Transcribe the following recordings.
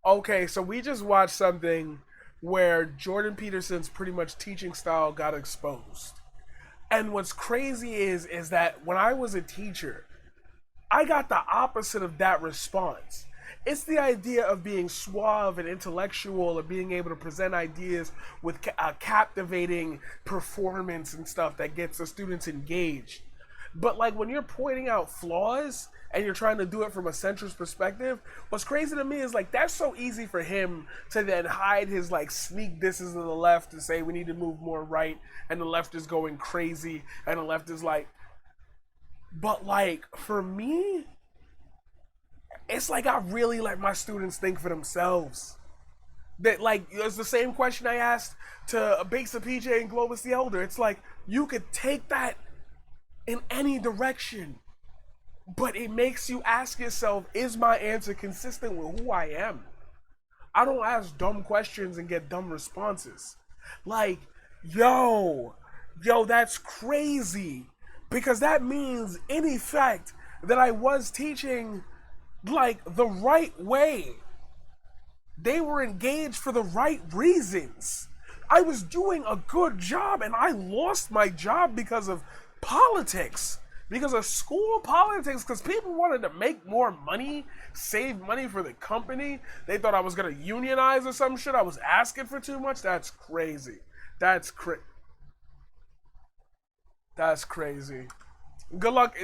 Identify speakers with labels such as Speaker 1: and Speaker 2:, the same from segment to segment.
Speaker 1: Okay, so we just watched something where Jordan Peterson's pretty much teaching style got exposed. And what's crazy is that when I was a teacher, I got the opposite of that response. It's the idea of being suave and intellectual and being able to present ideas with a captivating performance and stuff that gets the students engaged. But like when you're pointing out flaws and you're trying to do it from a centrist perspective, what's crazy to me is like that's so easy for him to then hide his like sneak disses to the left and say we need to move more right and the left is going crazy and the left is like, but like for me, it's like I really let my students think for themselves. That like it's the same question I asked to Basa PJ and Globus the Elder. It's like you could take that in any direction, but it makes you ask yourself, is my answer consistent with who I am? I don't ask dumb questions and get dumb responses. Like, yo, that's crazy. Because that means, in effect, that I was teaching like the right way. They were engaged for the right reasons. I was doing a good job and I lost my job because of politics, because of school politics, because people wanted to make more money, save money for the company. They thought I was going to unionize or some shit. I was asking for too much. That's crazy. That's crazy. Good luck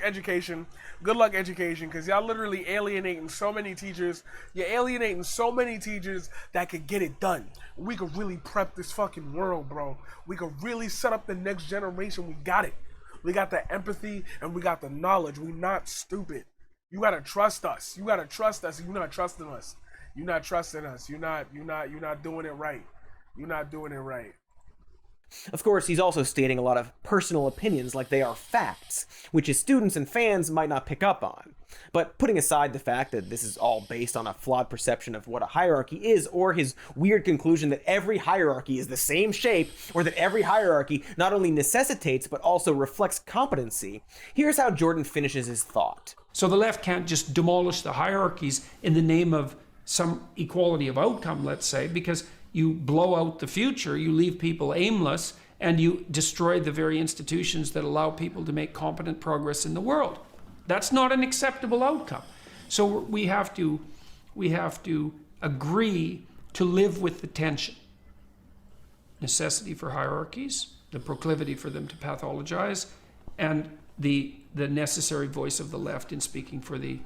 Speaker 1: education. Good luck education, because y'all literally alienating so many teachers. You're alienating so many teachers that could get it done. We could really prep this fucking world, bro. We could really set up the next generation. We got it. We got the empathy and we got the knowledge. We not stupid. You gotta trust us. You gotta trust us. You're not trusting us. You're not trusting us. You're not doing it right. You're not doing it right.
Speaker 2: Of course, he's also stating a lot of personal opinions like they are facts, which his students and fans might not pick up on. But putting aside the fact that this is all based on a flawed perception of what a hierarchy is, or his weird conclusion that every hierarchy is the same shape, or that every hierarchy not only necessitates but also reflects competency, here's how Jordan finishes his thought.
Speaker 3: So the left can't just demolish the hierarchies in the name of some equality of outcome, let's say, because you blow out the future, you leave people aimless, and you destroy the very institutions that allow people to make competent progress in the world. That's not an acceptable outcome. So we have to agree to live with the tension. Necessity for hierarchies, the proclivity for them to pathologize, and the necessary voice of the left in speaking for the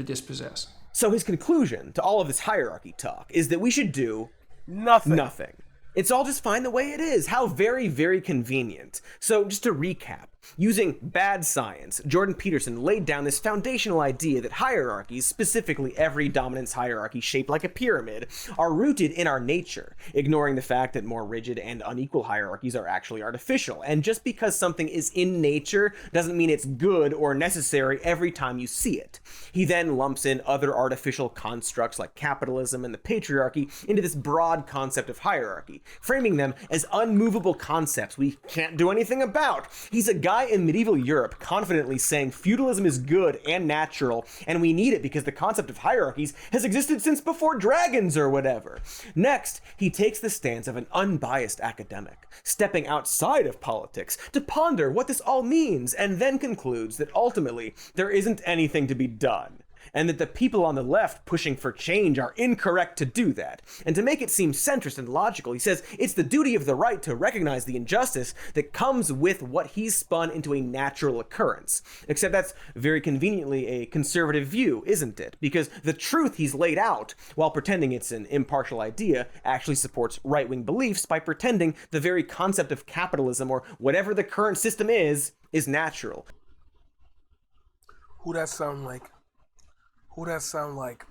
Speaker 3: dispossessed.
Speaker 2: So his conclusion to all of this hierarchy talk is that we should do nothing. It's all just fine the way it is. How very, very convenient. So just to recap, using bad science, Jordan Peterson laid down this foundational idea that hierarchies, specifically every dominance hierarchy shaped like a pyramid, are rooted in our nature, ignoring the fact that more rigid and unequal hierarchies are actually artificial. And just because something is in nature doesn't mean it's good or necessary every time you see it. He then lumps in other artificial constructs like capitalism and the patriarchy into this broad concept of hierarchy, framing them as unmovable concepts we can't do anything about. He's a guy in medieval Europe confidently saying feudalism is good and natural, and we need it because the concept of hierarchies has existed since before dragons or whatever. Next, he takes the stance of an unbiased academic, stepping outside of politics to ponder what this all means, and then concludes that ultimately there isn't anything to be done, and that the people on the left pushing for change are incorrect to do that. And to make it seem centrist and logical, he says it's the duty of the right to recognize the injustice that comes with what he's spun into a natural occurrence. Except that's very conveniently a conservative view, isn't it? Because the truth he's laid out, while pretending it's an impartial idea, actually supports right-wing beliefs by pretending the very concept of capitalism or whatever the current system is natural.
Speaker 1: Who that sound like? Who that sound like?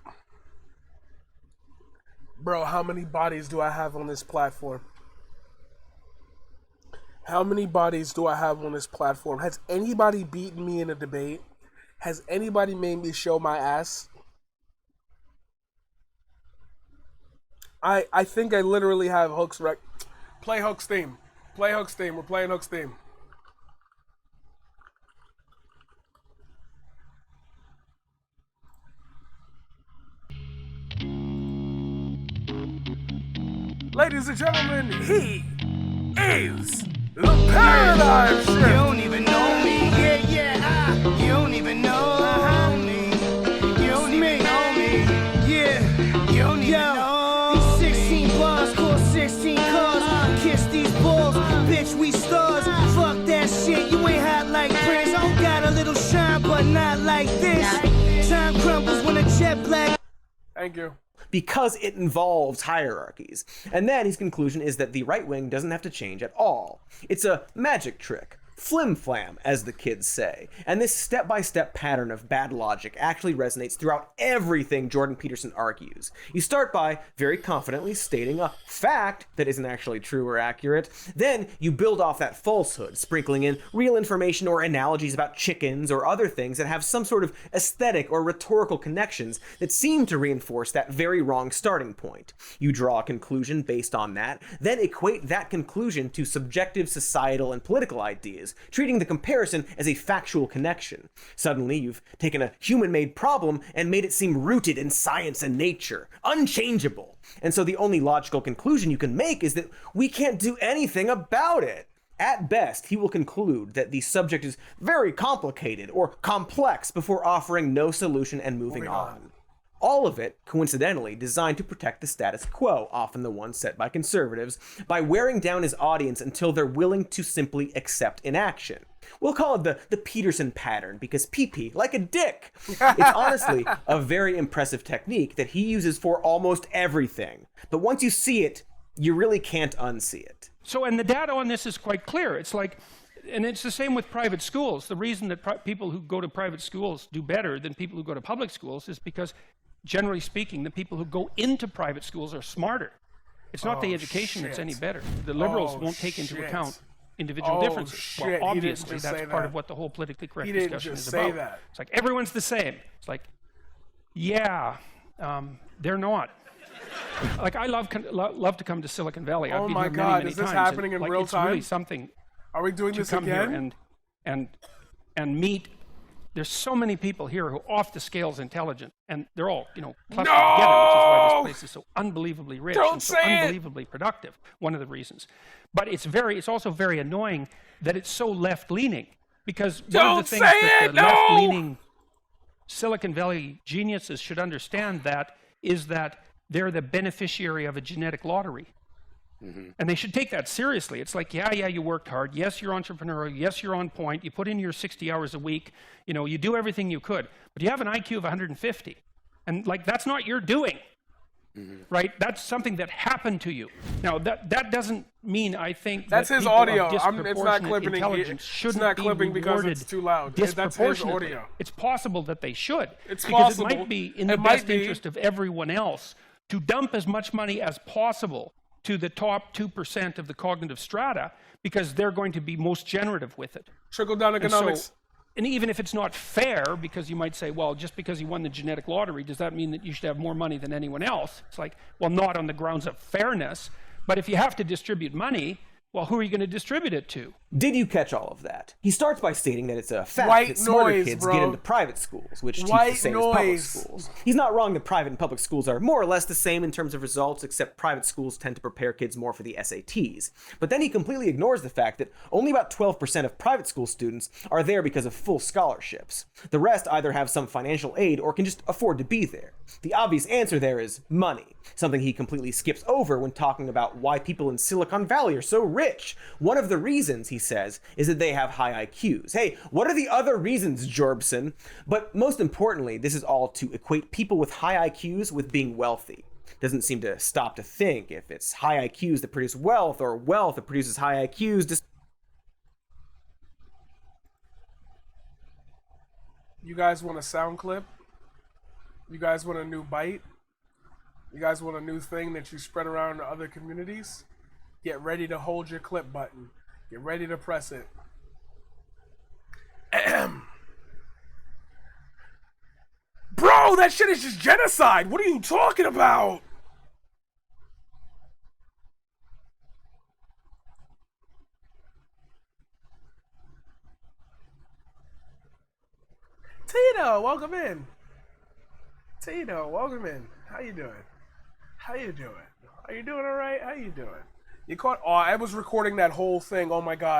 Speaker 1: Bro, how many bodies do I have on this platform? How many bodies do I have on this platform? Has anybody beaten me in a debate? Has anybody made me show my ass? I think I literally have Hook's Play Hook's theme. Play Hook's theme. We're playing Hook's theme. Ladies and gentlemen, he is the Paradigm Shift.
Speaker 4: You don't even know me. You don't even know me. You don't even know me. You don't even know these 16 bars cost 16 cars. Kiss these balls, bitch, we stars. Fuck that shit, you ain't hot like Prince. Got a little shine, but not like this. Time crumbles when a jet black.
Speaker 1: Thank you.
Speaker 2: Because it involves hierarchies. And then his conclusion is that the right wing doesn't have to change at all. It's a magic trick. Flim-flam, as the kids say. And this step-by-step pattern of bad logic actually resonates throughout everything Jordan Peterson argues. You start by very confidently stating a fact that isn't actually true or accurate. Then you build off that falsehood, sprinkling in real information or analogies about chickens or other things that have some sort of aesthetic or rhetorical connections that seem to reinforce that very wrong starting point. You draw a conclusion based on that, then equate that conclusion to subjective societal and political ideas, treating the comparison as a factual connection. Suddenly, you've taken a human-made problem and made it seem rooted in science and nature, unchangeable. And so the only logical conclusion you can make is that we can't do anything about it. At best, he will conclude that the subject is very complicated or complex before offering no solution and moving on. All of it, coincidentally, designed to protect the status quo, often the one set by conservatives, by wearing down his audience until they're willing to simply accept inaction. We'll call it the Peterson pattern, because PP, like a dick. It's honestly a very impressive technique that he uses for almost everything. But once you see it, you really can't unsee it.
Speaker 3: So, and the data on this is quite clear. It's like, and it's the same with private schools. The reason that people who go to private schools do better than people who go to public schools is because, generally speaking, the people who go into private schools are smarter. It's not the education that's any better. The liberals won't take into account individual differences. Well, obviously, that's part of what the whole politically correct discussion is about.
Speaker 1: That.
Speaker 3: It's like, everyone's the same. It's like, yeah, they're not. Like, I love to come to Silicon Valley. I've been here many times.
Speaker 1: Is this happening in real time?
Speaker 3: It's really something.
Speaker 1: Are we doing this
Speaker 3: come
Speaker 1: again?
Speaker 3: Here and meet. There's so many people here who are off the scales intelligent, and they're all, clustered together, which is why this place is so unbelievably rich and so unbelievably productive. One of the reasons. But it's also very annoying that it's so left-leaning, because one of the things that the left-leaning Silicon Valley geniuses should understand is that they're the beneficiary of a genetic lottery. Mm-hmm. And they should take that seriously. It's like, yeah, you worked hard. Yes, you're entrepreneurial. Yes, you're on point. You put in your 60 hours a week. You do everything you could. But you have an IQ of 150. And that's not your doing, right? That's something that happened to you. Now, that doesn't mean, I think,
Speaker 1: that's
Speaker 3: that
Speaker 1: his
Speaker 3: people
Speaker 1: audio.
Speaker 3: of
Speaker 1: It's not clipping.
Speaker 3: It's
Speaker 1: not clipping because it's too loud. That's his audio.
Speaker 3: It's possible that they should.
Speaker 1: It's
Speaker 3: because
Speaker 1: possible.
Speaker 3: It might be in the best interest of everyone else to dump as much money as possible to the top 2% of the cognitive strata, because they're going to be most generative with it.
Speaker 1: Trickle-down economics.
Speaker 3: And even if it's not fair, because you might say, well, just because you won the genetic lottery, does that mean that you should have more money than anyone else? It's like, well, not on the grounds of fairness, but if you have to distribute money, well, who are you going to distribute it to?
Speaker 2: Did you catch all of that? He starts by stating that it's a fact that smarter kids get into private schools, which teach the same as public schools. He's not wrong that private and public schools are more or less the same in terms of results, except private schools tend to prepare kids more for the SATs. But then he completely ignores the fact that only about 12% of private school students are there because of full scholarships. The rest either have some financial aid or can just afford to be there. The obvious answer there is money, something he completely skips over when talking about why people in Silicon Valley are so rich. One of the reasons, he says, is that they have high IQs. Hey, what are the other reasons, Jorbson? But most importantly, this is all to equate people with high IQs with being wealthy. Doesn't seem to stop to think if it's high IQs that produce wealth or wealth that produces high IQs.
Speaker 1: You guys want a sound clip? You guys want a new bite? You guys want a new thing that you spread around to other communities? Get ready to hold your clip button. Get ready to press it. Bro, that shit is just genocide. What are you talking about? Tito, welcome in. Tito, welcome in. How you doing? How you doing? Are you doing all right? How you doing? You caught? Oh, I was recording that whole thing. Oh my god.